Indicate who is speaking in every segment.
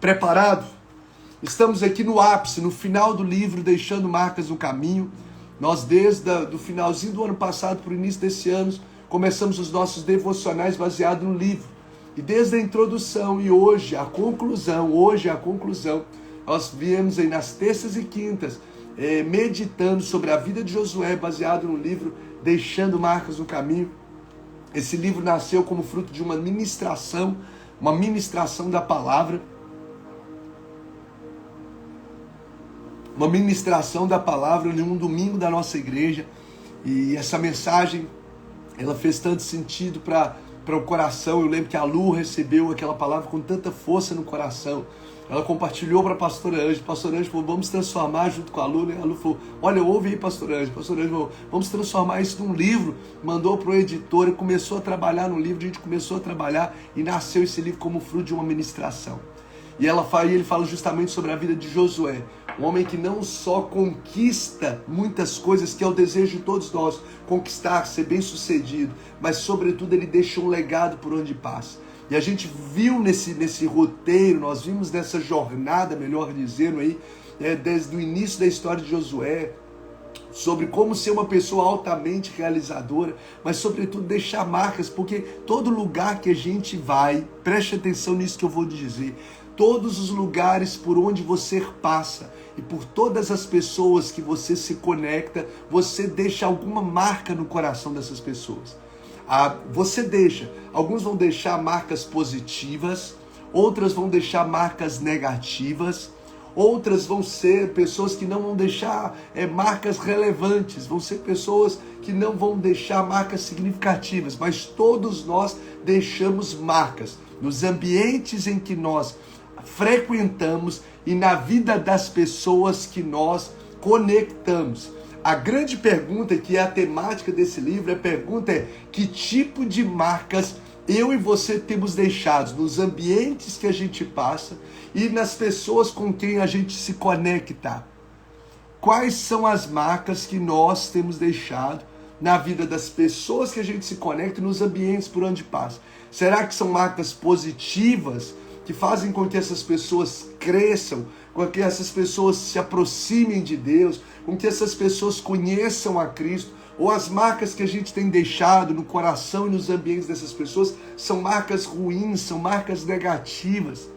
Speaker 1: Preparado? Estamos aqui no ápice, no final do livro, deixando marcas no caminho. Nós, desde o finalzinho do ano passado para o início desse ano, começamos os nossos devocionais baseados no livro. E desde a introdução e hoje a conclusão, nós viemos aí nas terças e quintas, meditando sobre a vida de Josué, baseado no livro Deixando Marcas no Caminho. Esse livro nasceu como fruto de uma ministração da palavra. Uma ministração da palavra em um domingo da nossa igreja. E essa mensagem, ela fez tanto sentido para o coração. Eu lembro que a Lu recebeu aquela palavra com tanta força no coração. Ela compartilhou para a pastora Ângela. Pastor Ângela falou, vamos transformar junto com a Lu, né? A Lu falou, olha, ouve aí, pastor Ângela. Pastor Ângela falou, vamos transformar isso num livro. Mandou para o editor e começou a trabalhar no livro. A gente começou a trabalhar e nasceu esse livro como fruto de uma ministração. E ele fala justamente sobre a vida de Josué. Um homem que não só conquista muitas coisas, que é o desejo de todos nós, conquistar, ser bem sucedido, mas sobretudo ele deixa um legado por onde passa. E a gente viu nesse roteiro, nós vimos nessa jornada, melhor dizendo, aí, desde o início da história de Josué, sobre como ser uma pessoa altamente realizadora, mas sobretudo deixar marcas, porque todo lugar que a gente vai, preste atenção nisso que eu vou dizer, todos os lugares por onde você passa e por todas as pessoas que você se conecta, você deixa alguma marca no coração dessas pessoas. Alguns vão deixar marcas positivas, outras vão deixar marcas negativas, outras vão ser pessoas que não vão deixar marcas relevantes, vão ser pessoas que não vão deixar marcas significativas, mas todos nós deixamos marcas nos ambientes em que nós frequentamos e na vida das pessoas que nós conectamos. A grande pergunta, que é a temática desse livro, que tipo de marcas eu e você temos deixado nos ambientes que a gente passa e nas pessoas com quem a gente se conecta? Quais são as marcas que nós temos deixado na vida das pessoas que a gente se conecta e nos ambientes por onde passa? Será que são marcas positivas que fazem com que essas pessoas cresçam, com que essas pessoas se aproximem de Deus, com que essas pessoas conheçam a Cristo? Ou as marcas que a gente tem deixado no coração e nos ambientes dessas pessoas são marcas ruins, são marcas negativas?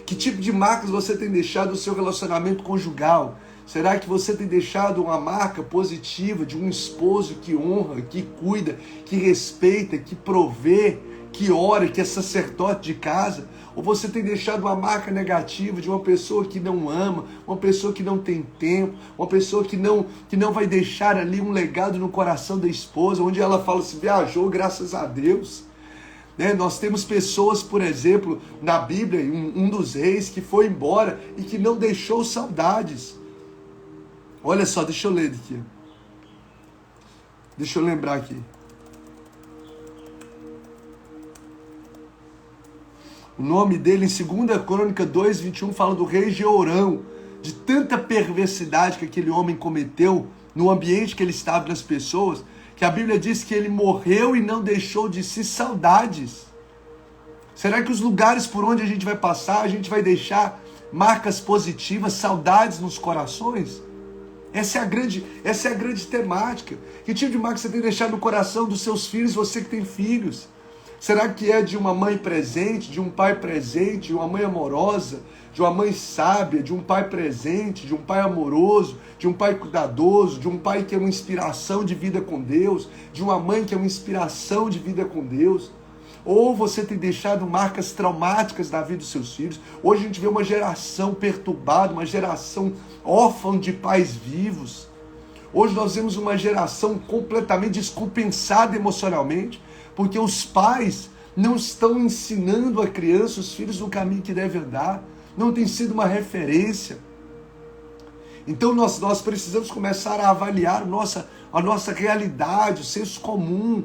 Speaker 1: Que tipo de marcas você tem deixado no seu relacionamento conjugal? Será que você tem deixado uma marca positiva de um esposo que honra, que cuida, que respeita, que provê, que ora, que é sacerdote de casa? Ou você tem deixado uma marca negativa de uma pessoa que não ama, uma pessoa que não tem tempo, uma pessoa que não vai deixar ali um legado no coração da esposa, onde ela fala assim, viajou, graças a Deus. Nós temos pessoas, por exemplo, na Bíblia, um dos reis que foi embora e que não deixou saudades. Olha só, deixa eu ler aqui. Deixa eu lembrar aqui. O nome dele em 2 Crônica 2:21 fala do rei Jeorão, de tanta perversidade que aquele homem cometeu no ambiente que ele estava, nas pessoas, que a Bíblia diz que ele morreu e não deixou de si saudades. Será que os lugares por onde a gente vai passar, a gente vai deixar marcas positivas, saudades nos corações? Essa é a grande temática. Que tipo de marca você tem deixado no coração dos seus filhos, você que tem filhos? Será que é de uma mãe presente, de um pai presente, de uma mãe amorosa, de uma mãe sábia, de um pai presente, de um pai amoroso, de um pai cuidadoso, de um pai que é uma inspiração de vida com Deus, de uma mãe que é uma inspiração de vida com Deus? Ou você tem deixado marcas traumáticas na vida dos seus filhos? Hoje a gente vê uma geração perturbada, uma geração órfã de pais vivos. Hoje nós vemos uma geração completamente descompensada emocionalmente, porque os pais não estão ensinando a criança, os filhos, no caminho que deve andar. Não tem sido uma referência. Então nós precisamos começar a avaliar a nossa realidade, o senso comum,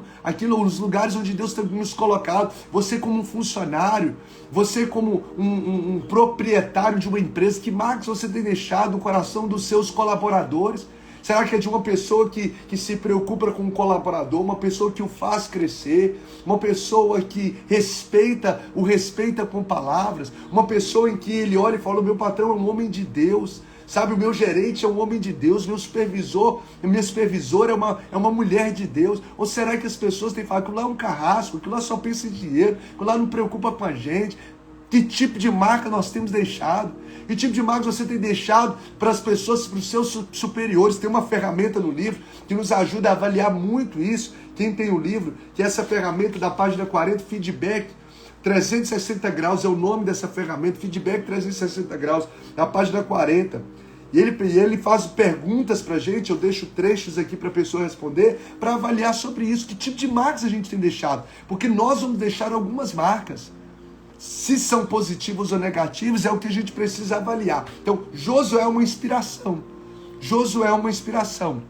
Speaker 1: os lugares onde Deus tem nos colocado. Você como um funcionário, você como um proprietário de uma empresa, que marcas você tem deixado no coração dos seus colaboradores? Será que é de uma pessoa que se preocupa com o colaborador, uma pessoa que o faz crescer, uma pessoa que o respeita com palavras, uma pessoa em que ele olha e fala, o meu patrão é um homem de Deus, sabe, o meu gerente é um homem de Deus, minha supervisora é uma mulher de Deus? Ou será que as pessoas têm que falar que lá é um carrasco, que lá só pensa em dinheiro, que lá não preocupa com a gente? Que tipo de marca nós temos deixado? Que tipo de marca você tem deixado para as pessoas, para os seus superiores? Tem uma ferramenta no livro que nos ajuda a avaliar muito isso. Quem tem o livro, que é essa ferramenta da página 40, Feedback 360 graus, é o nome dessa ferramenta, Feedback 360 graus, na página 40. E ele faz perguntas para a gente, eu deixo trechos aqui para a pessoa responder, para avaliar sobre isso, que tipo de marcas a gente tem deixado. Porque nós vamos deixar algumas marcas. Se são positivos ou negativos, é o que a gente precisa avaliar. Então, Josué é uma inspiração. Josué é uma inspiração.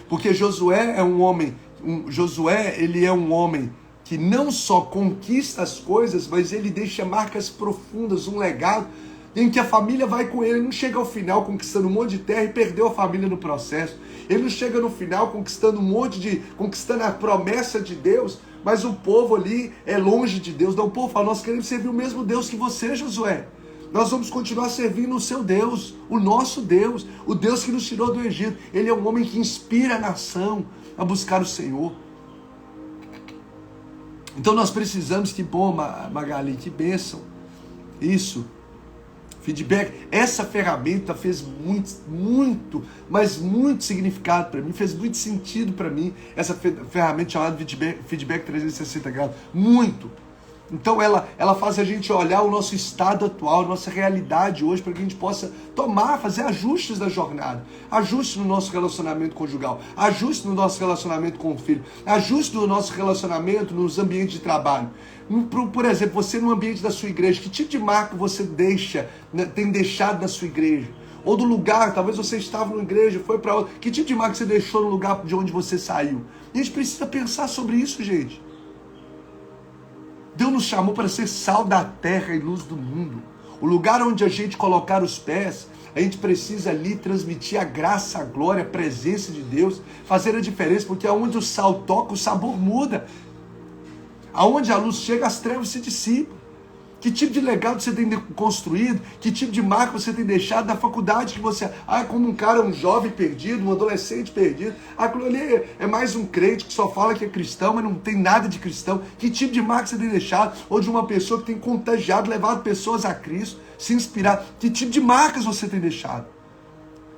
Speaker 1: Porque Josué é um homem, ele é um homem que não só conquista as coisas, mas ele deixa marcas profundas, um legado, em que a família vai com ele. Ele não chega ao final conquistando um monte de terra e perdeu a família no processo. Ele não chega no final conquistando conquistando a promessa de Deus, mas o povo ali é longe de Deus. Não, o povo fala, nós queremos servir o mesmo Deus que você, Josué. Nós vamos continuar servindo o seu Deus, o nosso Deus, o Deus que nos tirou do Egito. Ele é um homem que inspira a nação a buscar o Senhor. Então nós precisamos, que bom, Magali, que bênção. Isso. Feedback, essa ferramenta fez muito, mas muito significado para mim, fez muito sentido para mim, essa ferramenta chamada Feedback 360 graus, muito. Então ela faz a gente olhar o nosso estado atual, a nossa realidade hoje, para que a gente possa fazer ajustes da jornada, ajustes no nosso relacionamento conjugal, ajustes no nosso relacionamento com o filho, ajustes no nosso relacionamento nos ambientes de trabalho. Por exemplo, você no ambiente da sua igreja, que tipo de marca você tem deixado na sua igreja? Ou do lugar, talvez você estava numa igreja, foi para outra, que tipo de marca você deixou no lugar de onde você saiu? E a gente precisa pensar sobre isso, gente. Deus nos chamou para ser sal da terra e luz do mundo. O lugar onde a gente colocar os pés, a gente precisa ali transmitir a graça, a glória, a presença de Deus, fazer a diferença, porque aonde o sal toca, o sabor muda. Aonde a luz chega, as trevas se dissipam. Que tipo de legado você tem construído? Que tipo de marca você tem deixado na faculdade que você... como um cara, um jovem perdido, um adolescente perdido. Aquilo ali é mais um crente que só fala que é cristão, mas não tem nada de cristão. Que tipo de marca você tem deixado? Ou de uma pessoa que tem contagiado, levado pessoas a Cristo, se inspirar. Que tipo de marcas você tem deixado?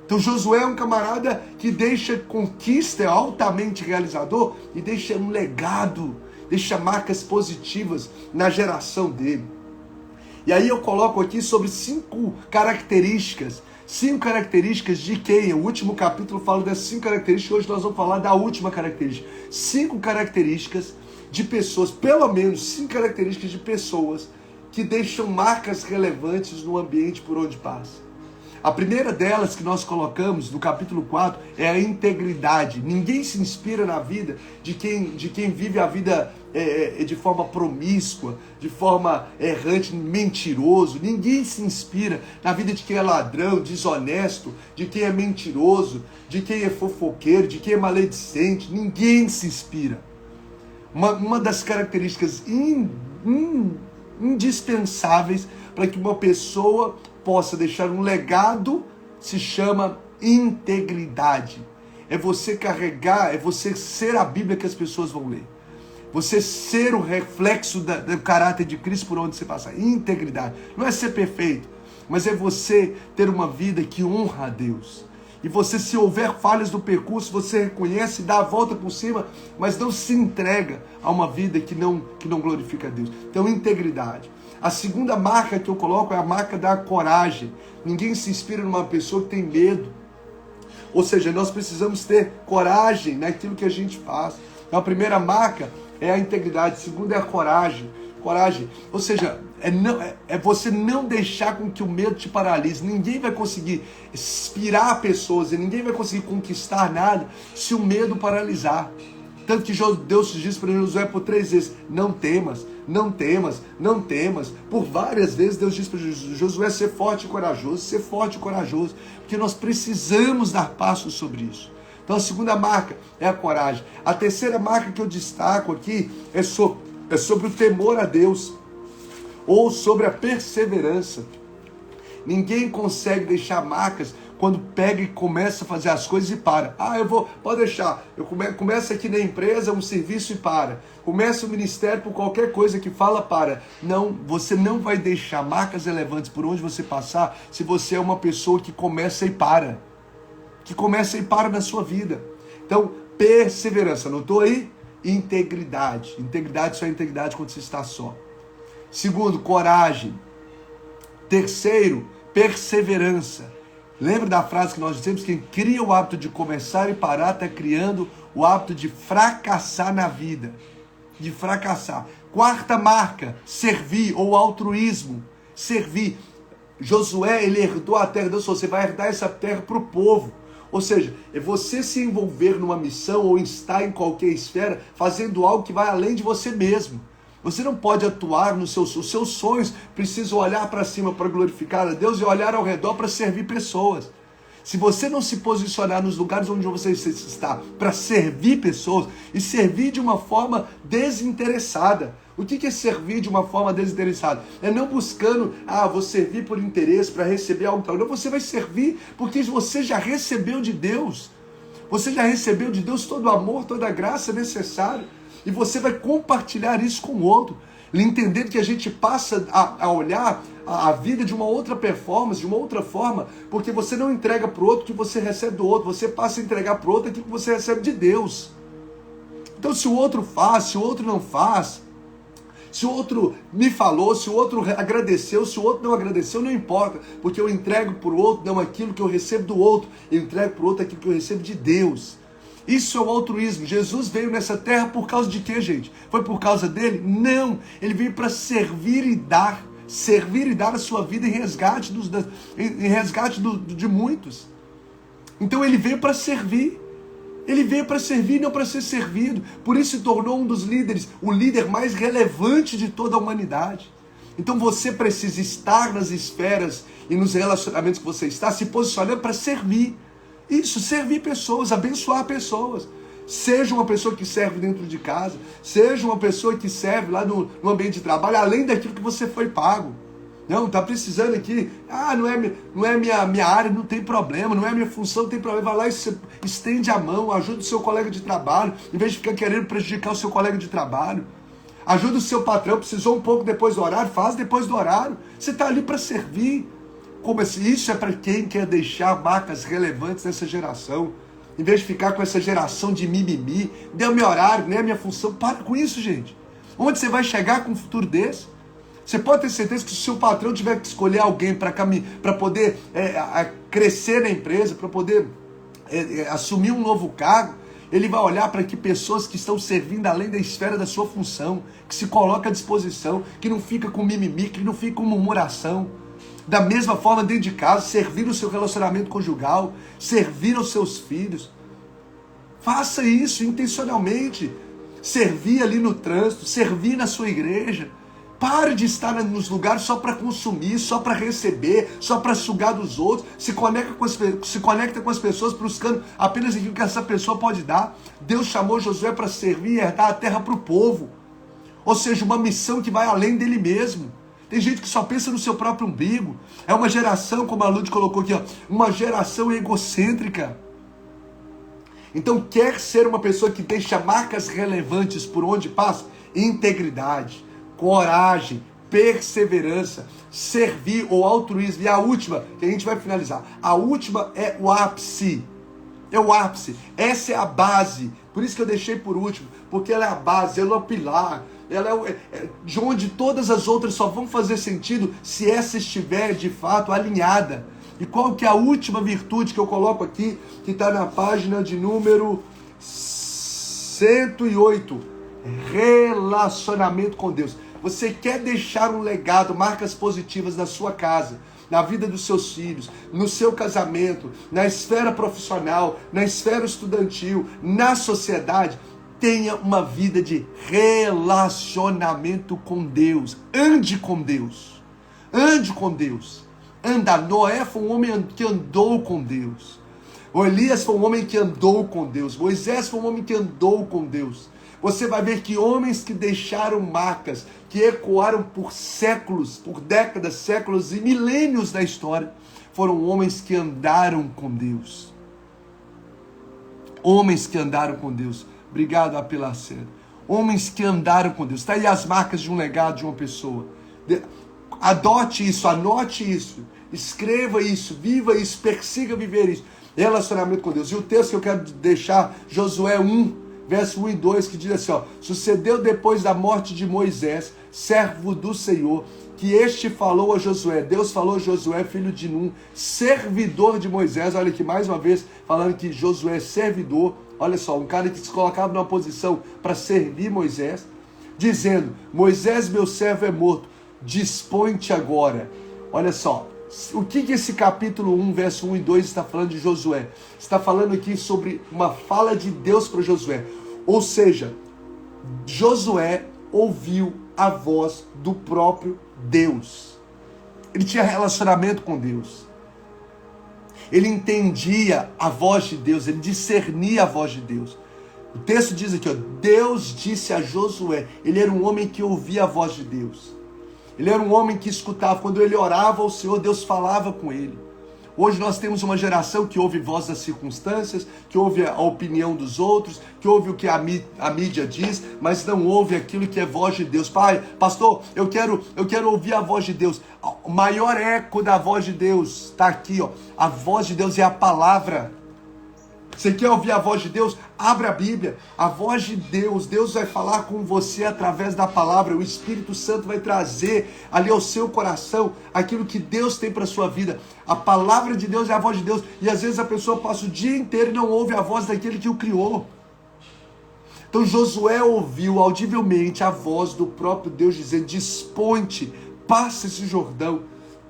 Speaker 1: Então Josué é um camarada que deixa conquista, é altamente realizador e deixa um legado, deixa marcas positivas na geração dele. E aí eu coloco aqui sobre 5 características de quem? O último capítulo fala das 5 características, hoje nós vamos falar da última característica. 5 características de pessoas, pelo menos 5 características de pessoas que deixam marcas relevantes no ambiente por onde passa. A primeira delas que nós colocamos no capítulo 4 é a integridade. Ninguém se inspira na vida de quem vive a vida de forma promíscua, de forma errante, mentiroso. Ninguém se inspira na vida de quem é ladrão, desonesto, de quem é mentiroso, de quem é fofoqueiro, de quem é maledicente. Ninguém se inspira. Uma das características indispensáveis para que uma pessoa possa deixar um legado se chama integridade. É você carregar, é você ser a Bíblia que as pessoas vão ler. Você ser o reflexo do caráter de Cristo por onde você passa. Integridade. Não é ser perfeito, mas é você ter uma vida que honra a Deus. E você, se houver falhas no percurso, você reconhece, dá a volta por cima, mas não se entrega a uma vida que não glorifica a Deus. Então, integridade. A segunda marca que eu coloco é a marca da coragem. Ninguém se inspira numa pessoa que tem medo. Ou seja, nós precisamos ter coragem naquilo que a gente faz. Então, a primeira marca é a integridade. A segunda é a coragem. Coragem, ou seja, é você não deixar com que o medo te paralise. Ninguém vai conseguir inspirar pessoas e ninguém vai conseguir conquistar nada se o medo paralisar. Tanto que Deus diz para Josué por 3 vezes, não temas, não temas, não temas. Por várias vezes Deus diz para Josué, ser forte e corajoso, porque nós precisamos dar passos sobre isso. Então a segunda marca é a coragem. A terceira marca que eu destaco aqui é sobre o temor a Deus, ou sobre a perseverança. Ninguém consegue deixar marcas quando pega e começa a fazer as coisas e para. Pode deixar, eu começo aqui na empresa um serviço e para. Começo o ministério por qualquer coisa que fala para. Não, você não vai deixar marcas relevantes por onde você passar se você é uma pessoa que começa e para. Que começa e para na sua vida. Então, perseverança, anotou aí? Integridade. Integridade só é integridade quando você está só. Segundo, coragem. Terceiro, perseverança. Lembra da frase que nós dizemos? Quem cria o hábito de começar e parar está criando o hábito de fracassar na vida. De fracassar. Quarta marca, servir ou altruísmo. Servir. Josué, ele herdou a terra. Deus falou, você vai herdar essa terra para o povo. Ou seja, é você se envolver numa missão ou estar em qualquer esfera fazendo algo que vai além de você mesmo. Você não pode atuar nos seus sonhos, precisam olhar para cima para glorificar a Deus e olhar ao redor para servir pessoas. Se você não se posicionar nos lugares onde você está para servir pessoas e servir de uma forma desinteressada. O que é servir de uma forma desinteressada? É não buscando, vou servir por interesse, para receber algo tal. Não, você vai servir porque você já recebeu de Deus. Você já recebeu de Deus todo o amor, toda a graça necessária. E você vai compartilhar isso com o outro. Entendendo que a gente passa a olhar a vida de uma outra performance, de uma outra forma, porque você não entrega para o outro o que você recebe do outro, você passa a entregar para o outro aquilo que você recebe de Deus. Então se o outro faz, se o outro não faz, se o outro me falou, se o outro agradeceu, se o outro não agradeceu, não importa, porque eu entrego para o outro não aquilo que eu recebo do outro, eu entrego para o outro aquilo que eu recebo de Deus. Isso é o altruísmo. Jesus veio nessa terra por causa de quê, gente? Foi por causa dele? Não. Ele veio para servir e dar. Servir e dar a sua vida em resgate, de muitos. Então ele veio para servir. Ele veio para servir, não para ser servido. Por isso se tornou um dos líderes, o líder mais relevante de toda a humanidade. Então você precisa estar nas esferas e nos relacionamentos que você está, se posicionando para servir. Isso, servir pessoas, abençoar pessoas. Seja uma pessoa que serve dentro de casa, seja uma pessoa que serve lá no ambiente de trabalho, além daquilo que você foi pago. Não, está precisando aqui, não é minha área, não tem problema, não é minha função, não tem problema. Vai lá e estende a mão, ajuda o seu colega de trabalho, em vez de ficar querendo prejudicar o seu colega de trabalho. Ajuda o seu patrão, precisou um pouco depois do horário, faz depois do horário. Você está ali para servir. Como assim? Isso é para quem quer deixar marcas relevantes nessa geração. Em vez de ficar com essa geração de mimimi, deu meu horário, nem a minha função. Para com isso, gente. Onde você vai chegar com um futuro desse? Você pode ter certeza que se o seu patrão tiver que escolher alguém para poder crescer na empresa, para poder assumir um novo cargo, ele vai olhar para que pessoas que estão servindo além da esfera da sua função, que se coloca à disposição, que não fica com mimimi, que não fica com murmuração. Da mesma forma dentro de casa, servir o seu relacionamento conjugal, servir aos seus filhos. Faça isso intencionalmente. Servir ali no trânsito, servir na sua igreja. Pare de estar nos lugares só para consumir, só para receber, só para sugar dos outros. Se conecta com as pessoas buscando apenas aquilo que essa pessoa pode dar. Deus chamou Josué para servir e herdar a terra para o povo. Ou seja, uma missão que vai além dele mesmo. Tem gente que só pensa no seu próprio umbigo. É uma geração, como a Lud colocou aqui, uma geração egocêntrica. Então, quer ser uma pessoa que deixa marcas relevantes por onde passa? Integridade, coragem, perseverança, servir ou altruísmo. E a última, que a gente vai finalizar. A última é o ápice. É o ápice. Essa é a base. Por isso que eu deixei por último. Porque ela é a base, ela é o pilar. Ela é de onde todas as outras só vão fazer sentido se essa estiver de fato alinhada. E qual que é a última virtude que eu coloco aqui, que está na página de número 108? Relacionamento com Deus. Você quer deixar um legado, marcas positivas na sua casa, na vida dos seus filhos, no seu casamento, na esfera profissional, na esfera estudantil, na sociedade. tenha uma vida de relacionamento com Deus. Ande com Deus. Ande com Deus. Anda. Noé foi um homem que andou com Deus. O Elias foi um homem que andou com Deus. Moisés foi um homem que andou com Deus. Você vai ver que homens que deixaram marcas, que ecoaram por séculos, por décadas, séculos e milênios da história, foram homens que andaram com Deus. Homens que andaram com Deus. Obrigado, Apelacero. Homens que andaram com Deus. Está aí as marcas de um legado de uma pessoa. Adote isso, anote isso, escreva isso, viva isso, persiga viver isso. Relacionamento com Deus. E o texto que eu quero deixar, Josué 1, verso 1 e 2, que diz assim, ó: sucedeu depois da morte de Moisés, servo do Senhor, que este falou a Josué. Deus falou a Josué, filho de Num, servidor de Moisés. Olha aqui, mais uma vez, falando que Josué é servidor. Olha só, um cara que se colocava numa posição para servir Moisés, dizendo: Moisés, meu servo, é morto, dispõe-te agora. Olha só, o que esse capítulo 1, verso 1 e 2 está falando de Josué? Está falando aqui sobre uma fala de Deus para Josué. Ou seja, Josué ouviu a voz do próprio Deus. Ele tinha relacionamento com Deus. Ele entendia a voz de Deus, ele discernia a voz de Deus. O texto diz aqui, ó, Deus disse a Josué, ele era um homem que ouvia a voz de Deus. Ele era um homem que escutava, quando ele orava ao Senhor, Deus falava com ele. Hoje nós temos uma geração que ouve voz das circunstâncias, que ouve a opinião dos outros, que ouve o que a mídia diz, mas não ouve aquilo que é voz de Deus. Pai, pastor, eu quero ouvir a voz de Deus. O maior eco da voz de Deus está aqui, ó. A voz de Deus é a palavra. Você quer ouvir a voz de Deus? Abre a Bíblia. A voz de Deus, Deus vai falar com você através da palavra. O Espírito Santo vai trazer ali ao seu coração aquilo que Deus tem para a sua vida. A palavra de Deus é a voz de Deus. E às vezes a pessoa passa o dia inteiro e não ouve a voz daquele que o criou. Então Josué ouviu audivelmente a voz do próprio Deus dizendo: dispõe-te, passa esse Jordão,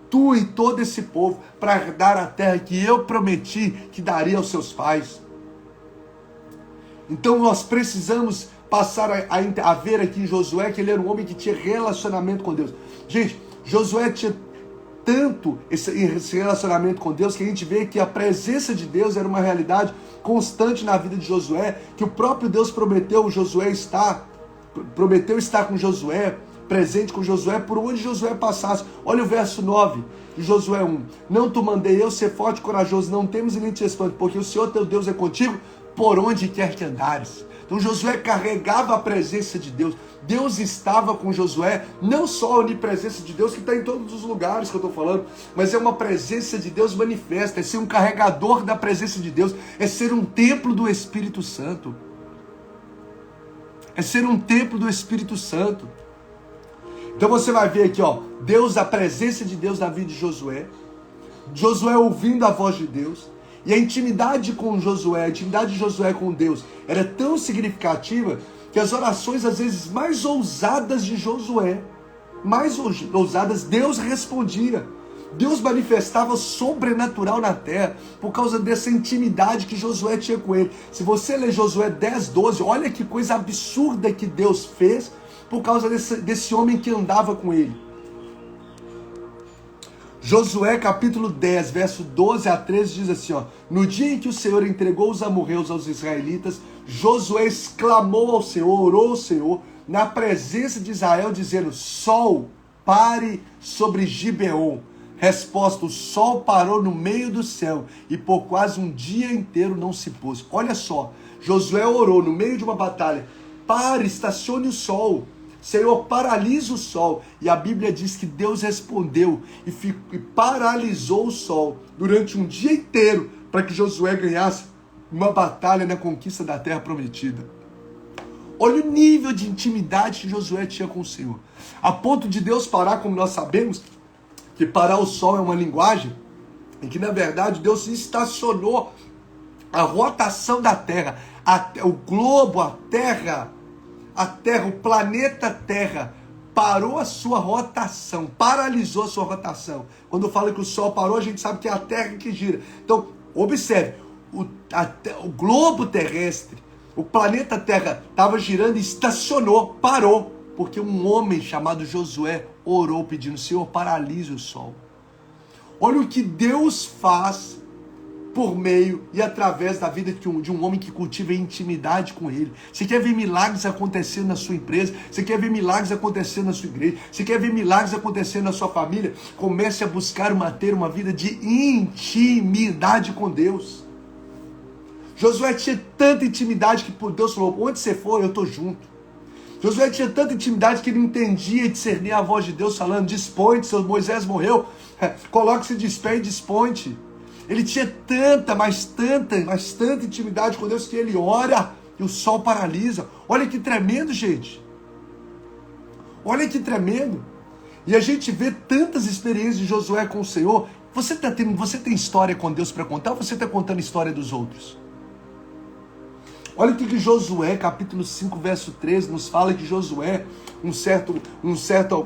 Speaker 1: tu e todo esse povo, para herdar a terra que eu prometi que daria aos seus pais. Então nós precisamos passar a ver aqui em Josué que ele era um homem que tinha relacionamento com Deus. Gente, Josué tinha tanto esse relacionamento com Deus que a gente vê que a presença de Deus era uma realidade constante na vida de Josué, que o próprio Deus prometeu estar com Josué, presente com Josué, por onde Josué passasse. Olha o verso 9 de Josué 1. Não te mandei eu ser forte e corajoso, não temas e nem te espante, porque o Senhor teu Deus é contigo, por onde quer que andares. Então Josué carregava a presença de Deus. Deus estava com Josué, não só a onipresença de Deus, que está em todos os lugares que eu estou falando, mas é uma presença de Deus manifesta, é ser um carregador da presença de Deus, é ser um templo do Espírito Santo. É ser um templo do Espírito Santo. Então você vai ver aqui, ó, Deus, a presença de Deus na vida de Josué, Josué ouvindo a voz de Deus, e a intimidade com Josué, a intimidade de Josué com Deus era tão significativa que as orações às vezes mais ousadas de Josué, mais ousadas, Deus respondia. Deus manifestava sobrenatural na terra por causa dessa intimidade que Josué tinha com ele. Se você ler Josué 10, 12, olha que coisa absurda que Deus fez por causa desse homem que andava com ele. Josué capítulo 10, verso 12 a 13 diz assim, ó: no dia em que o Senhor entregou os amorreus aos israelitas, Josué exclamou ao Senhor, orou ao Senhor, na presença de Israel, dizendo: sol, pare sobre Gibeon. Resposta: o sol parou no meio do céu e por quase um dia inteiro não se pôs. Olha só, Josué orou no meio de uma batalha: pare, estacione o sol. Senhor, paralisa o sol. E a Bíblia diz que Deus respondeu e paralisou o sol durante um dia inteiro para que Josué ganhasse uma batalha na conquista da terra prometida. Olha o nível de intimidade que Josué tinha com o Senhor. A ponto de Deus parar, como nós sabemos, que parar o sol é uma linguagem, em que na verdade Deus estacionou a rotação da terra, o globo, a terra, o planeta Terra parou a sua rotação, paralisou a sua rotação. Quando fala que o Sol parou, a gente sabe que é a Terra que gira. Então, observe, o globo terrestre, O planeta Terra estava girando e estacionou, parou, porque um homem chamado Josué orou pedindo: Senhor, paralise o sol. Olha o que Deus faz por meio e através da vida de um homem que cultiva intimidade com Ele. Você quer ver milagres acontecendo na sua empresa? Você quer ver milagres acontecendo na sua igreja? Você quer ver milagres acontecendo na sua família? Comece a buscar ter uma vida de intimidade com Deus. Josué tinha tanta intimidade que Deus falou: onde você for, eu estou junto. Josué tinha tanta intimidade que ele entendia e discernia a voz de Deus falando: dispõe-te, seu Moisés morreu, coloque-se de pé e dispõe-te. Ele tinha tanta intimidade com Deus que ele ora e o sol paralisa. Olha que tremendo, gente. Olha que tremendo. E a gente vê tantas experiências de Josué com o Senhor. Você tem história com Deus para contar, ou você está contando a história dos outros? Olha o que Josué, capítulo 5, verso 13, nos fala que Josué, um certo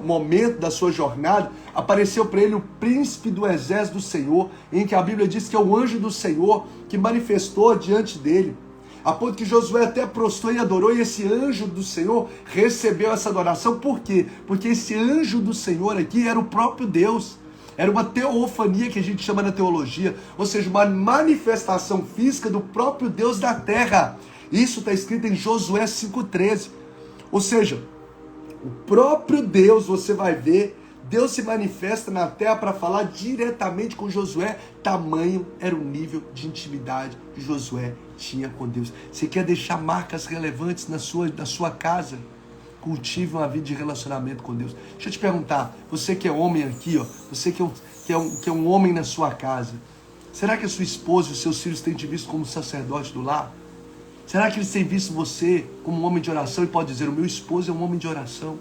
Speaker 1: momento da sua jornada, apareceu para ele o príncipe do exército do Senhor, em que a Bíblia diz que é o anjo do Senhor que manifestou diante dele. A ponto que Josué até prostrou e adorou, e esse anjo do Senhor recebeu essa adoração. Por quê? Porque esse anjo do Senhor aqui era o próprio Deus. Era uma teofania que a gente chama na teologia, ou seja, uma manifestação física do próprio Deus da terra. Isso está escrito em Josué 5,13. Ou seja, o próprio Deus, você vai ver, Deus se manifesta na terra para falar diretamente com Josué. Tamanho era o nível de intimidade que Josué tinha com Deus. Você quer deixar marcas relevantes na sua casa? Cultive uma vida de relacionamento com Deus. Deixa eu te perguntar, você que é homem aqui, ó, você que é um homem na sua casa, será que a sua esposa e os seus filhos têm te visto como sacerdote do lar? Será que eles têm visto você como um homem de oração e pode dizer: o meu esposo é um homem de oração?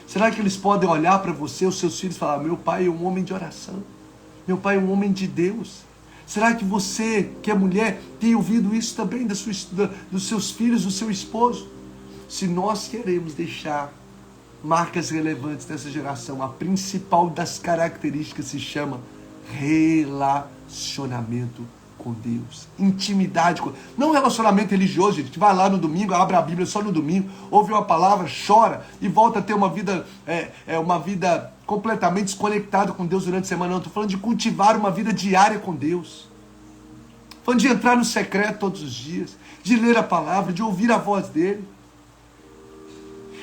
Speaker 1: Será que eles podem olhar para você, os seus filhos, e falar: meu pai é um homem de oração, meu pai é um homem de Deus? Será que você, que é mulher, tem ouvido isso também dos seus filhos, do seu esposo? Se nós queremos deixar marcas relevantes nessa geração, a principal das características se chama relacionamento com Deus, intimidade com... Não relacionamento religioso, gente, que vai lá no domingo, abre a Bíblia só no domingo, ouve uma palavra, chora e volta a ter uma vida completamente desconectada com Deus durante a semana. Não, estou falando de cultivar uma vida diária com Deus, falando de entrar no secreto todos os dias, de ler a palavra, de ouvir a voz dele.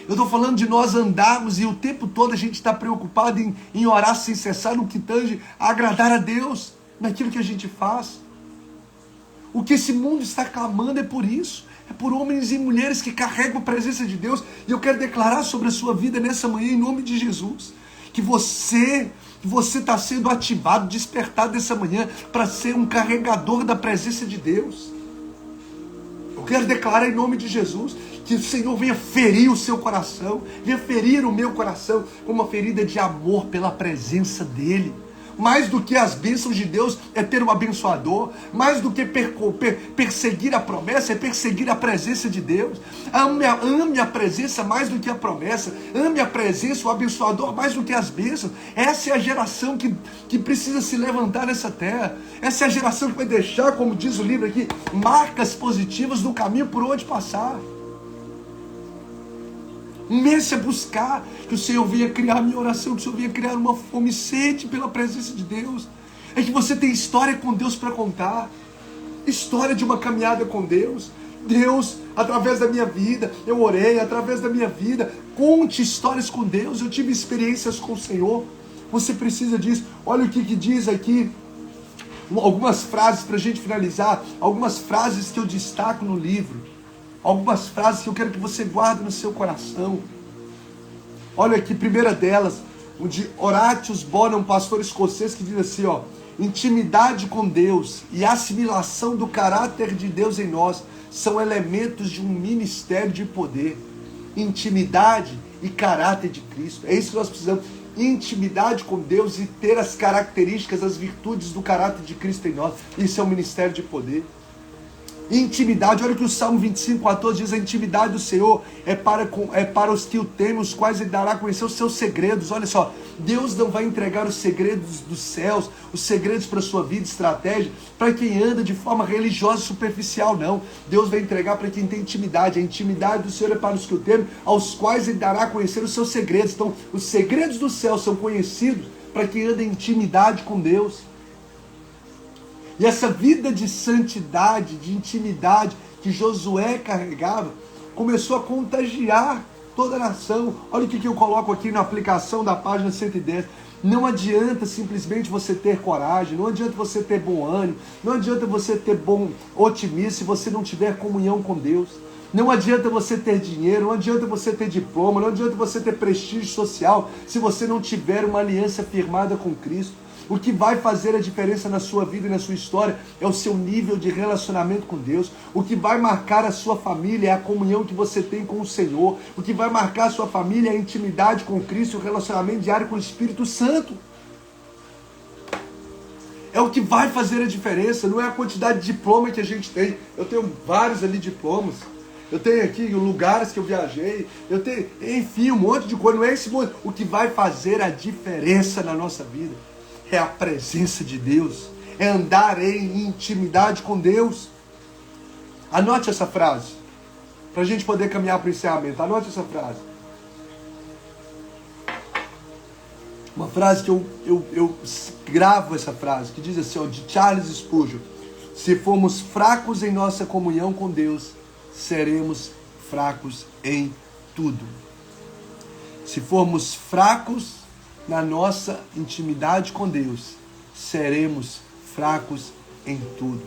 Speaker 1: Eu estou falando de nós andarmos e o tempo todo a gente está preocupado em orar sem cessar no que tange a agradar a Deus, naquilo que a gente faz. O que esse mundo está clamando é por isso. É por homens e mulheres que carregam a presença de Deus. E eu quero declarar sobre a sua vida nessa manhã, em nome de Jesus, que você está sendo ativado, despertado nessa manhã para ser um carregador da presença de Deus. Eu quero declarar em nome de Jesus que o Senhor venha ferir o seu coração, venha ferir o meu coração com uma ferida de amor pela presença dEle. Mais do que as bênçãos de Deus é ter um abençoador. Mais do que perseguir a promessa é perseguir a presença de Deus. Ame a presença mais do que a promessa. Ame a presença, o abençoador mais do que as bênçãos. Essa é a geração que precisa se levantar nessa terra. Essa é a geração que vai deixar, como diz o livro aqui, marcas positivas no caminho por onde passar. Comece a buscar, que o Senhor venha criar a minha oração, que o Senhor venha criar uma fome e sede pela presença de Deus. É que você tem história com Deus para contar, história de uma caminhada com Deus. Deus, através da minha vida, eu orei, através da minha vida, conte histórias com Deus, eu tive experiências com o Senhor. Você precisa disso. Olha o que diz aqui, algumas frases para a gente finalizar, algumas frases que eu destaco no livro. Algumas frases que eu quero que você guarde no seu coração. Olha aqui, primeira delas, o de Horatius Bonar, um pastor escocês, que diz assim, ó: intimidade com Deus e assimilação do caráter de Deus em nós são elementos de um ministério de poder. Intimidade e caráter de Cristo. É isso que nós precisamos. Intimidade com Deus e ter as características, as virtudes do caráter de Cristo em nós. Isso é um ministério de poder. Intimidade, olha o que o Salmo 25:14 diz: a intimidade do Senhor é para os que o temem, os quais Ele dará a conhecer os seus segredos. Olha só, Deus não vai entregar os segredos dos céus, os segredos para a sua vida, estratégia, para quem anda de forma religiosa e superficial, não. Deus vai entregar para quem tem intimidade. A intimidade do Senhor é para os que o temem, aos quais Ele dará a conhecer os seus segredos. Então, os segredos do céu são conhecidos para quem anda em intimidade com Deus. E essa vida de santidade, de intimidade que Josué carregava, começou a contagiar toda a nação. Olha o que eu coloco aqui na aplicação da página 110. Não adianta simplesmente você ter coragem, não adianta você ter bom ânimo, não adianta você ter bom otimismo se você não tiver comunhão com Deus. Não adianta você ter dinheiro, não adianta você ter diploma, não adianta você ter prestígio social se você não tiver uma aliança firmada com Cristo. O que vai fazer a diferença na sua vida e na sua história é o seu nível de relacionamento com Deus. O que vai marcar a sua família é a comunhão que você tem com o Senhor. O que vai marcar a sua família é a intimidade com Cristo e o relacionamento diário com o Espírito Santo. É o que vai fazer a diferença, não é a quantidade de diploma que a gente tem. Eu tenho vários ali diplomas. Eu tenho aqui lugares que eu viajei. Eu tenho, enfim, um monte de coisa. Não é esse monte. O que vai fazer a diferença na nossa vida é a presença de Deus, é andar em intimidade com Deus. Anote essa frase, para a gente poder caminhar para o encerramento. Anote essa frase. Uma frase que eu gravo essa frase, que diz assim, ó, de Charles Spurgeon: se formos fracos em nossa comunhão com Deus, seremos fracos em tudo. Se formos fracos na nossa intimidade com Deus, seremos fracos em tudo.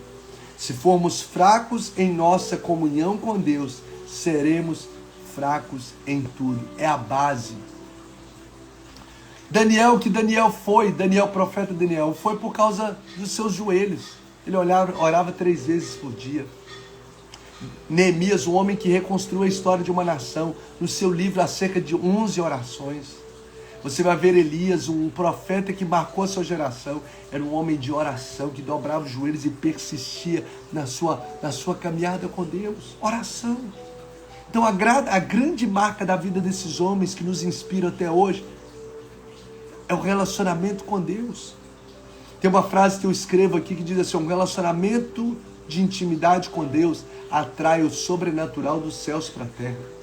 Speaker 1: Se formos fracos em nossa comunhão com Deus, seremos fracos em tudo. É a base. Daniel, profeta Daniel, foi por causa dos seus joelhos. Ele orava 3 vezes por dia. Neemias, o homem que reconstruiu a história de uma nação, no seu livro há cerca de 11 orações. Você vai ver Elias, um profeta que marcou a sua geração, era um homem de oração, que dobrava os joelhos e persistia na sua caminhada com Deus. Oração. Então a grande marca da vida desses homens que nos inspiram até hoje é o relacionamento com Deus. Tem uma frase que eu escrevo aqui que diz assim: um relacionamento de intimidade com Deus atrai o sobrenatural dos céus para a terra.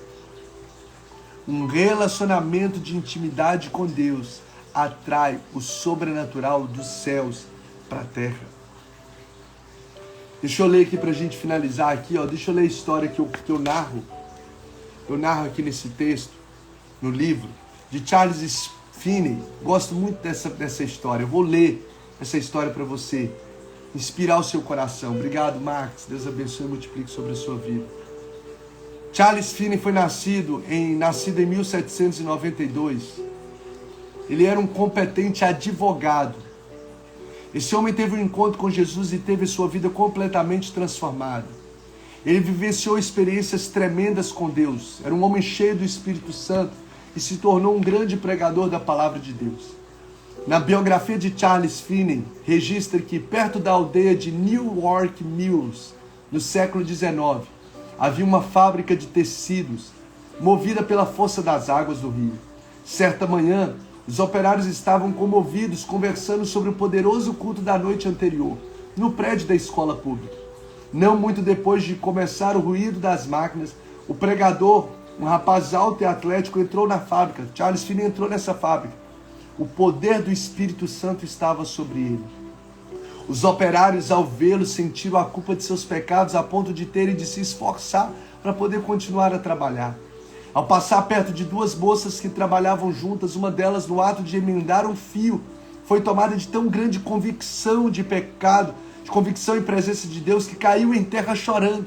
Speaker 1: Um relacionamento de intimidade com Deus atrai o sobrenatural dos céus para a terra. Deixa eu ler aqui para a gente finalizar aqui, ó. Deixa eu ler a história que eu narro. Eu narro aqui nesse texto, no livro, de Charles Finney. Gosto muito dessa história. Eu vou ler essa história para você, inspirar o seu coração. Obrigado, Max. Deus abençoe e multiplique sobre a sua vida. Charles Finney foi nascido em 1792. Ele era um competente advogado. Esse homem teve um encontro com Jesus e teve sua vida completamente transformada. Ele vivenciou experiências tremendas com Deus. Era um homem cheio do Espírito Santo e se tornou um grande pregador da palavra de Deus. Na biografia de Charles Finney, registra que perto da aldeia de Newark Mills, no século XIX, havia uma fábrica de tecidos, movida pela força das águas do rio. Certa manhã, os operários estavam comovidos, conversando sobre o poderoso culto da noite anterior, no prédio da escola pública. Não muito depois de começar o ruído das máquinas, o pregador, um rapaz alto e atlético, entrou na fábrica. Charles Finney entrou nessa fábrica. O poder do Espírito Santo estava sobre ele. Os operários, ao vê-lo, sentiram a culpa de seus pecados a ponto de terem de se esforçar para poder continuar a trabalhar. Ao passar perto de 2 moças que trabalhavam juntas, uma delas, no ato de emendar um fio, foi tomada de tão grande convicção de pecado, de convicção em presença de Deus, que caiu em terra chorando.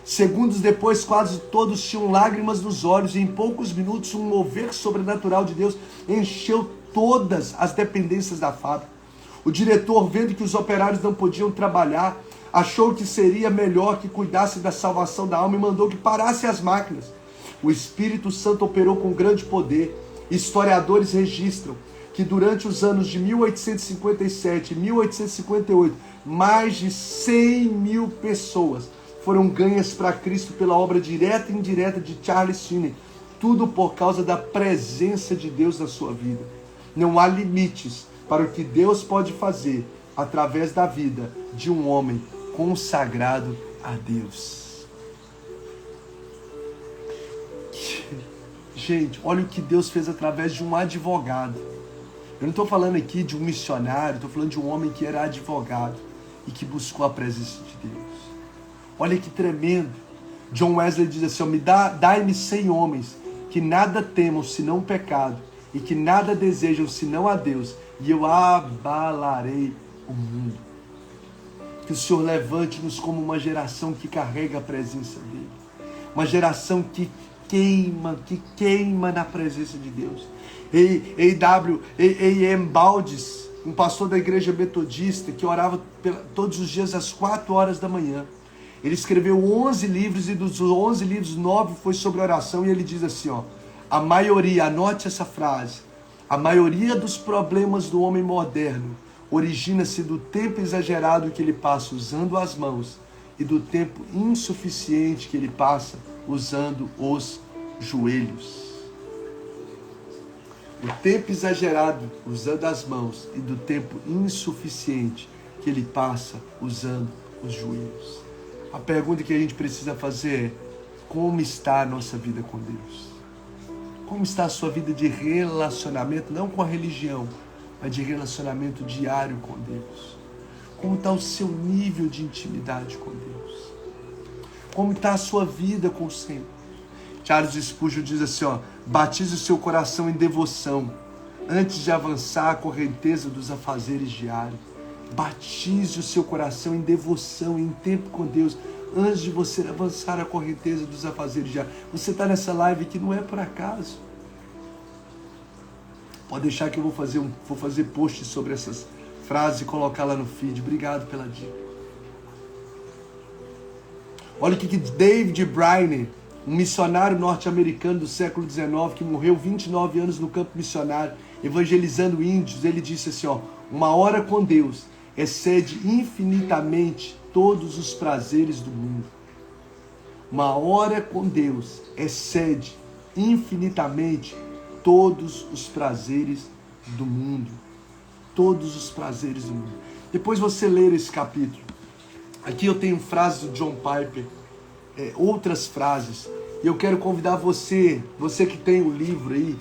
Speaker 1: Segundos depois, quase todos tinham lágrimas nos olhos, e em poucos minutos um mover sobrenatural de Deus encheu todas as dependências da fábrica. O diretor, vendo que os operários não podiam trabalhar, achou que seria melhor que cuidasse da salvação da alma e mandou que parassem as máquinas. O Espírito Santo operou com grande poder. Historiadores registram que durante os anos de 1857 e 1858, mais de 100 mil pessoas foram ganhas para Cristo pela obra direta e indireta de Charles Finney. Tudo por causa da presença de Deus na sua vida. Não há limites para o que Deus pode fazer através da vida de um homem consagrado a Deus. Gente, olha o que Deus fez através de um advogado. Eu não estou falando aqui de um missionário, estou falando de um homem que era advogado e que buscou a presença de Deus. Olha que tremendo. John Wesley diz assim, dai-me 100 homens que nada temam senão o pecado e que nada desejam senão a Deus, e eu abalarei o mundo. Que o Senhor levante-nos como uma geração que carrega a presença dEle. Uma geração que queima na presença de Deus. A.M. Baldes, um pastor da igreja metodista que orava todos os dias às 4 horas da manhã. Ele escreveu 11 livros e dos 11 livros, 9 foi sobre oração, e ele diz assim, a maioria, anote essa frase, a maioria dos problemas do homem moderno origina-se do tempo exagerado que ele passa usando as mãos e do tempo insuficiente que ele passa usando os joelhos. O tempo exagerado usando as mãos e do tempo insuficiente que ele passa usando os joelhos. A pergunta que a gente precisa fazer é: como está a nossa vida com Deus? Como está a sua vida de relacionamento, não com a religião, mas de relacionamento diário com Deus? Como está o seu nível de intimidade com Deus? Como está a sua vida com o Senhor? Charles Spurgeon diz assim, batize o seu coração em devoção, antes de avançar a correnteza dos afazeres diários. Batize o seu coração em devoção, em tempo com Deus, antes de você avançar a correnteza dos afazeres diários. Você está nessa live que não é por acaso. Pode deixar que eu vou fazer post sobre essas frases e colocar lá no feed. Obrigado pela dica. Olha o que David Brainerd, um missionário norte-americano do século XIX, que morreu 29 anos no campo missionário, evangelizando índios, ele disse assim, uma hora com Deus excede infinitamente todos os prazeres do mundo. Uma hora com Deus excede infinitamente todos os prazeres do mundo. Todos os prazeres do mundo. Depois você ler esse capítulo. Aqui eu tenho frases do John Piper, outras frases. E eu quero convidar você que tem o livro aí,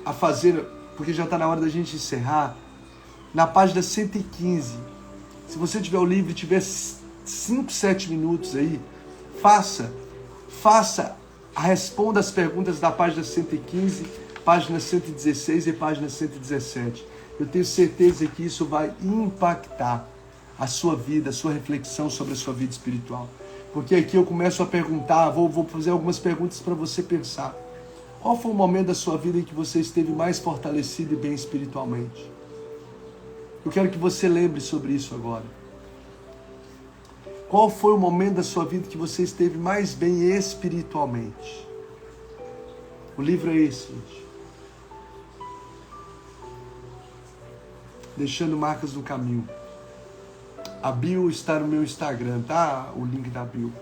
Speaker 1: a fazer, porque já está na hora da gente encerrar, na página 115. Se você tiver o livro e tiver 5, 7 minutos aí, responda as perguntas da página 115, página 116 e página 117. Eu tenho certeza que isso vai impactar a sua vida, a sua reflexão sobre a sua vida espiritual. Porque aqui eu começo a perguntar, vou fazer algumas perguntas para você pensar. Qual foi o momento da sua vida em que você esteve mais fortalecido e bem espiritualmente? Eu quero que você lembre sobre isso agora. Qual foi o momento da sua vida que você esteve mais bem espiritualmente? O livro é esse, gente. Deixando marcas no caminho. A bio está no meu Instagram, tá? O link da bio.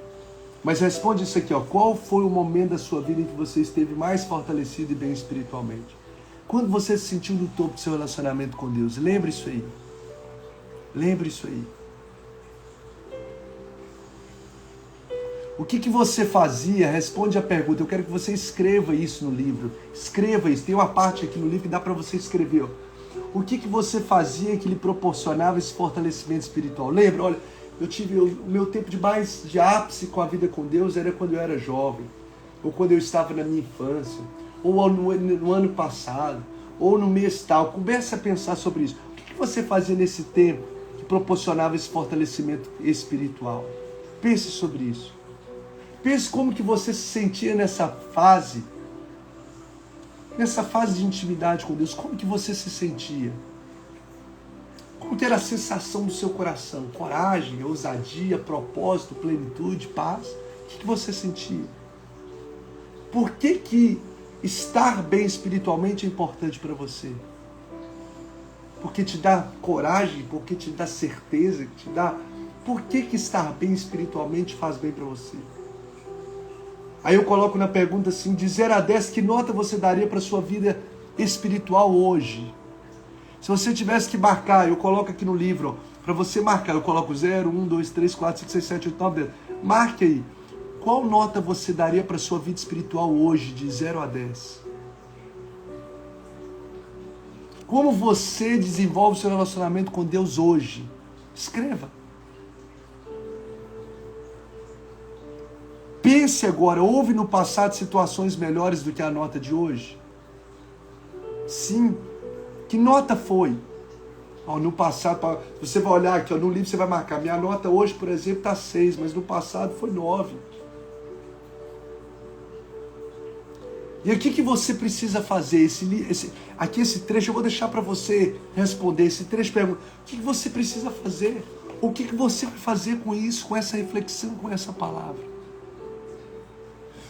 Speaker 1: Mas responde isso aqui, qual foi o momento da sua vida em que você esteve mais fortalecido e bem espiritualmente? Quando você se sentiu no topo do seu relacionamento com Deus? Lembre isso aí. Lembre isso aí. O que você fazia? Responde a pergunta. Eu quero que você escreva isso no livro. Escreva isso. Tem uma parte aqui no livro que dá para você escrever. O que você fazia que lhe proporcionava esse fortalecimento espiritual? Lembra, olha, eu tive o meu tempo de ápice com a vida com Deus era quando eu era jovem, ou quando eu estava na minha infância, ou no ano passado, ou no mês tal. Comece a pensar sobre isso. O que você fazia nesse tempo que proporcionava esse fortalecimento espiritual? Pense sobre isso. Pense como que você se sentia nessa fase de intimidade com Deus. Como que você se sentia? Como que era a sensação do seu coração? Coragem, ousadia, propósito, plenitude, paz? O que você sentia? Por que estar bem espiritualmente é importante para você? Porque te dá coragem, porque te dá certeza, te dá Por que estar bem espiritualmente faz bem para você? Aí eu coloco na pergunta assim, de 0 a 10, que nota você daria para a sua vida espiritual hoje? Se você tivesse que marcar, eu coloco aqui no livro, para você marcar, eu coloco 0, 1, 2, 3, 4, 5, 6, 7, 8, 9, 10. Marque aí. Qual nota você daria para a sua vida espiritual hoje, de 0 a 10? Como você desenvolve o seu relacionamento com Deus hoje? Escreva. Pense agora, houve no passado situações melhores do que a nota de hoje? Sim. Que nota foi? No passado, você vai olhar aqui, no livro você vai marcar, minha nota hoje, por exemplo, está 6, mas no passado foi 9. E aqui que você precisa fazer, esse trecho eu vou deixar para você responder, esse trecho pergunta, o que você precisa fazer? O que você vai fazer com isso, com essa reflexão, com essa palavra?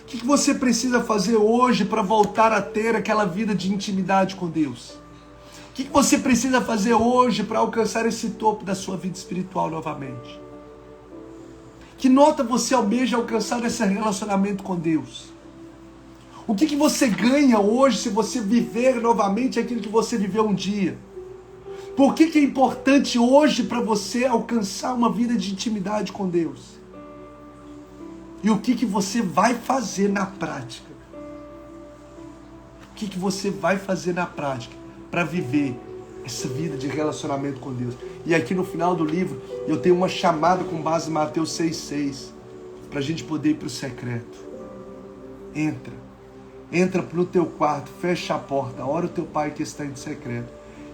Speaker 1: O que você precisa fazer hoje para voltar a ter aquela vida de intimidade com Deus? O que você precisa fazer hoje para alcançar esse topo da sua vida espiritual novamente? Que nota você almeja alcançar nesse relacionamento com Deus? O que você ganha hoje se você viver novamente aquilo que você viveu um dia? Por que é importante hoje para você alcançar uma vida de intimidade com Deus? E o que você vai fazer na prática? O que você vai fazer na prática para viver essa vida de relacionamento com Deus? E aqui no final do livro, eu tenho uma chamada com base em Mateus 6,6, para a gente poder ir para o secreto. Entra no teu quarto, fecha a porta, ora o teu pai que está em secreto,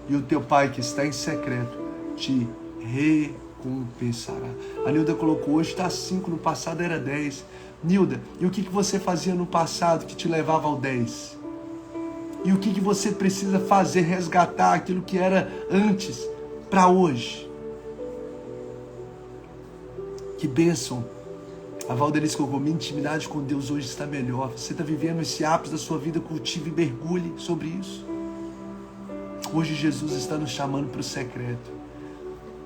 Speaker 1: e o teu pai que está em secreto te recompensará. A Nilda colocou, hoje está 5, no passado era 10. Nilda, e o que você fazia no passado que te levava ao 10? E o que você precisa fazer, resgatar aquilo que era antes para hoje? Que bênção! A Valdelice colocou, minha intimidade com Deus hoje está melhor. Você está vivendo esse ápice da sua vida, cultive e mergulhe sobre isso. Hoje Jesus está nos chamando para o secreto.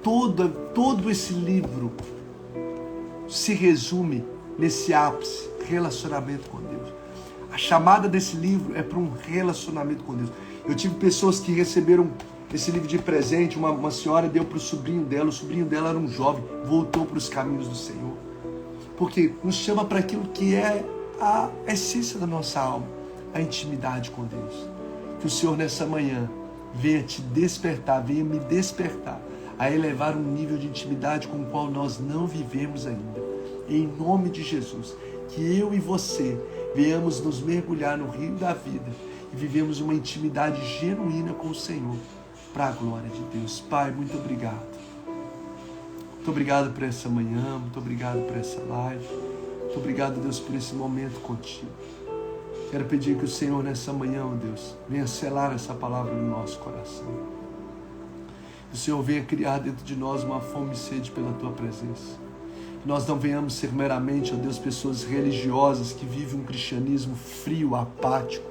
Speaker 1: Todo esse livro se resume nesse ápice, relacionamento com Deus. A chamada desse livro é para um relacionamento com Deus. Eu tive pessoas que receberam esse livro de presente, uma senhora deu para o sobrinho dela era um jovem, voltou para os caminhos do Senhor. Porque nos chama para aquilo que é a essência da nossa alma, a intimidade com Deus. Que o Senhor nessa manhã venha te despertar, venha me despertar a elevar um nível de intimidade com o qual nós não vivemos ainda. Em nome de Jesus, que eu e você venhamos nos mergulhar no rio da vida e vivemos uma intimidade genuína com o Senhor, para a glória de Deus. Pai, muito obrigado. Muito obrigado por essa manhã, muito obrigado por essa live. Muito obrigado, Deus, por esse momento contigo. Quero pedir que o Senhor nessa manhã, oh Deus, venha selar essa palavra no nosso coração. Que o Senhor venha criar dentro de nós uma fome e sede pela Tua presença. Que nós não venhamos ser meramente, ó Deus, pessoas religiosas que vivem um cristianismo frio, apático,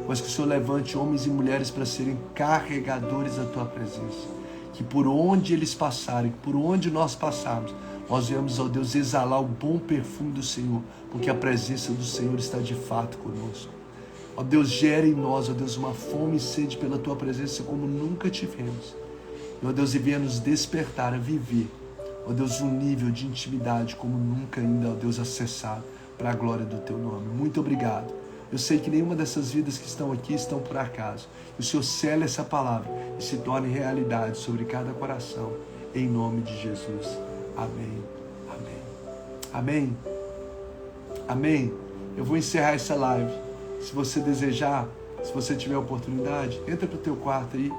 Speaker 1: mas que o Senhor levante homens e mulheres para serem carregadores da Tua presença. Que por onde eles passarem, por onde nós passarmos, nós venhamos, ó Deus, exalar o bom perfume do Senhor, porque a presença do Senhor está de fato conosco. Ó Deus, gera em nós, ó Deus, uma fome e sede pela Tua presença como nunca tivemos. E, ó Deus, e venha nos despertar a viver, ó Deus, um nível de intimidade como nunca ainda, ó Deus, acessado, para a glória do Teu nome. Muito obrigado. Eu sei que nenhuma dessas vidas que estão aqui estão por acaso. O Senhor sela essa palavra e se torne realidade sobre cada coração. Em nome de Jesus. Amém. Amém. Amém. Amém. Eu vou encerrar essa live. Se você desejar, se você tiver oportunidade, entra para o teu quarto aí.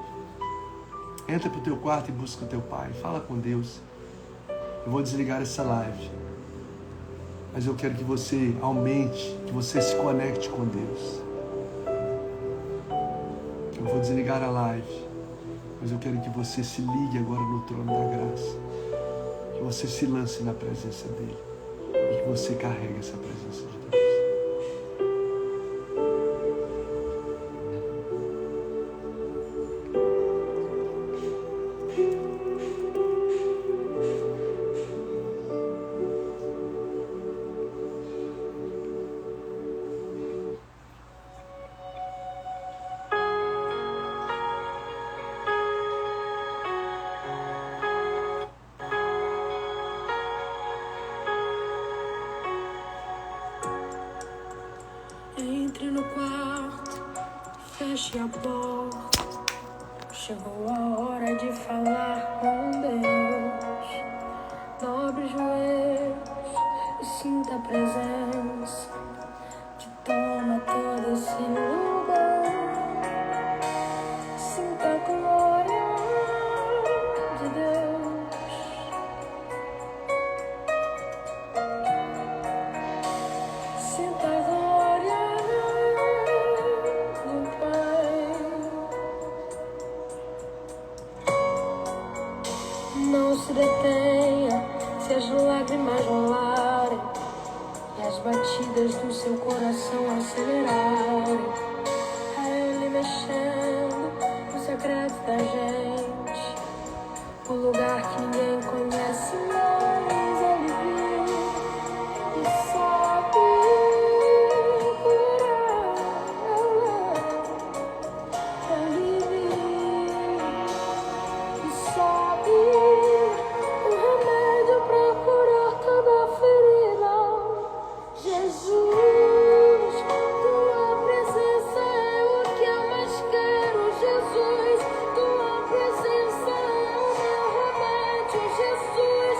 Speaker 1: Entra para o teu quarto e busca o teu Pai. Fala com Deus. Eu vou desligar essa live. Mas eu quero que você aumente, que você se conecte com Deus. Eu vou desligar a live, mas eu quero que você se ligue agora no trono da graça. Que você se lance na presença dEle. E que você carregue essa presença de Deus.
Speaker 2: feche a porta. Chegou a hora de falar com Deus. Dobre os joelhos e sinta a presença que toma todo esse lugar. Sinta a glória de Deus. Sinta a glória do Pai. Não se detenha, se as lágrimas rolarem e as batidas do seu coração acelerarem. É Ele mexendo no secreto da gente, o lugar que ninguém conhece, mas Ele viu e sabe curar. Ele viu e sabe o remédio pra curar toda ferida. Jesus, tua presença é o que eu mais quero. Jesus, tua presença é o meu remédio. Jesus,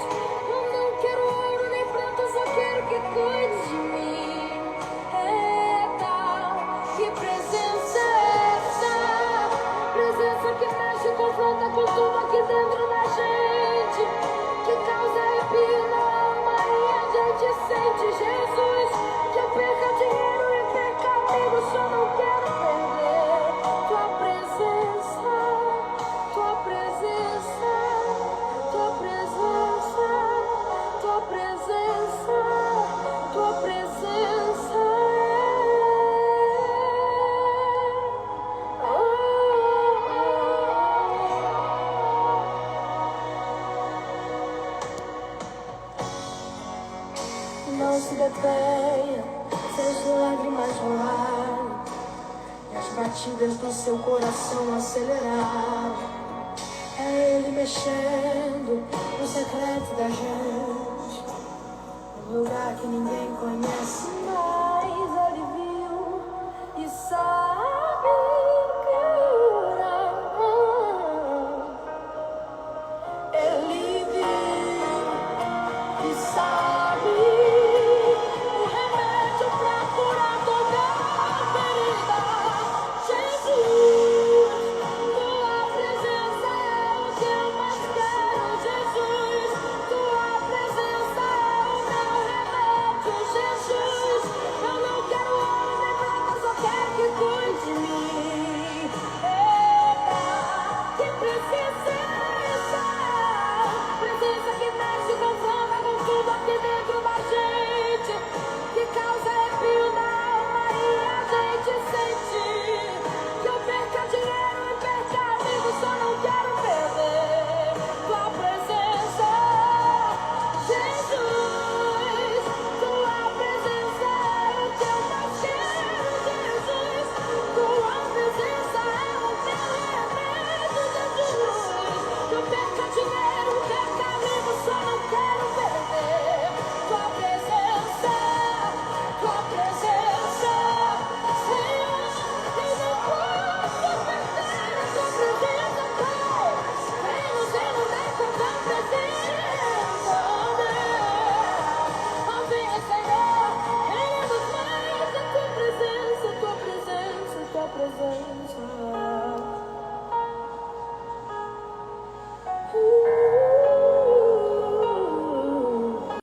Speaker 2: eu não quero ouro nem prata, só quero que cuide de mim. Eita, que presença é essa? Presença que mexe, confronta com tudo aqui dentro da gente, que causa arrepio na alma e a gente sente. Jesus, que eu perca dinheiro e perca amigos, só não quero perder tua presença, tua presença, tua presença, tua presença, tua presença. Não se detenha, se as lágrimas rolarem e as batidas do seu coração acelerarem. É Ele mexendo no secreto da gente, um lugar que ninguém conhece mais.